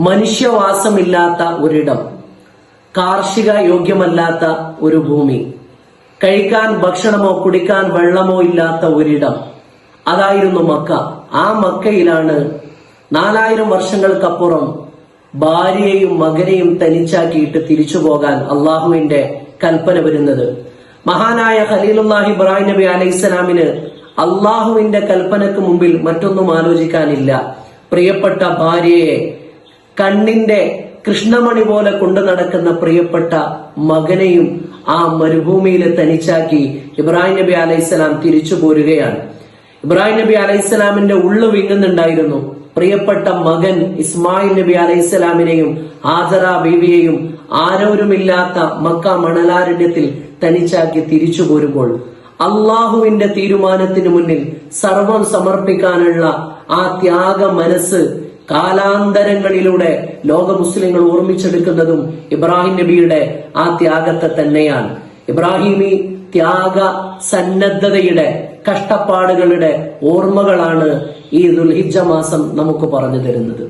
മനുഷ്യവാസമില്ലാത്ത ഒരിടം, കാർഷിക യോഗ്യമല്ലാത്ത ഒരു ഭൂമി, കഴിക്കാൻ ഭക്ഷണമോ കുടിക്കാൻ വെള്ളമോ ഇല്ലാത്ത ഒരിടം, അതായിരുന്നു മക്ക. ആ മക്കയിലാണ് 4000 വർഷങ്ങൾക്കപ്പുറം ഭാര്യയെയും മകനെയും തനിച്ചാക്കിയിട്ട് തിരിച്ചു പോകാൻ അള്ളാഹുവിന്റെ കൽപ്പന വരുന്നത്. മഹാനായ ഖലീലുല്ലാഹി ഇബ്രാഹിം നബി അലൈഹിസ്സലാമിന് അള്ളാഹുവിന്റെ കൽപ്പനക്ക് മുമ്പിൽ മറ്റൊന്നും ആലോചിക്കാനില്ല. പ്രിയപ്പെട്ട ഭാര്യയെ, കണ്ണിന്റെ കൃഷ്ണമണി പോലെ കൊണ്ടു നടക്കുന്ന പ്രിയപ്പെട്ട മകനെയും ആ മരുഭൂമിയിൽ തനിച്ചാക്കി ഇബ്രാഹിം നബി അലൈഹിസ്സലാം തിരിച്ചു പോരുകയാണ്. ഇബ്രാഹിം നബി അലൈഹിസ്സലാമിന്റെ ഉള്ളു വിങ്ങുന്നുണ്ടായിരുന്നു. പ്രിയപ്പെട്ട മകൻ ഇസ്മായിൽ നബി അലൈഹിസ്സലാമിനെയും ഹാജറ ബീവിയെയും ആരോരുമില്ലാത്ത മക്ക മണലാരണ്യത്തിൽ തനിച്ചാക്കി തിരിച്ചു പോരുമ്പോൾ അള്ളാഹുവിന്റെ തീരുമാനത്തിന് മുന്നിൽ സർവം സമർപ്പിക്കാനുള്ള ആ ത്യാഗ മനസ്സ് കാലാന്തരങ്ങളിലൂടെ ലോക മുസ്ലിങ്ങൾ ഓർമ്മിച്ചെടുക്കുന്നതും ഇബ്രാഹിം നബിയുടെ ആ ത്യാഗത്തെ തന്നെയാണ്. ഇബ്രാഹിമി ത്യാഗ സന്നദ്ധതയുടെ, കഷ്ടപ്പാടുകളുടെ ഓർമ്മകളാണ് ഈ ദുൽഹിജ്ജ മാസം നമുക്ക് പറഞ്ഞു തരുന്നത്.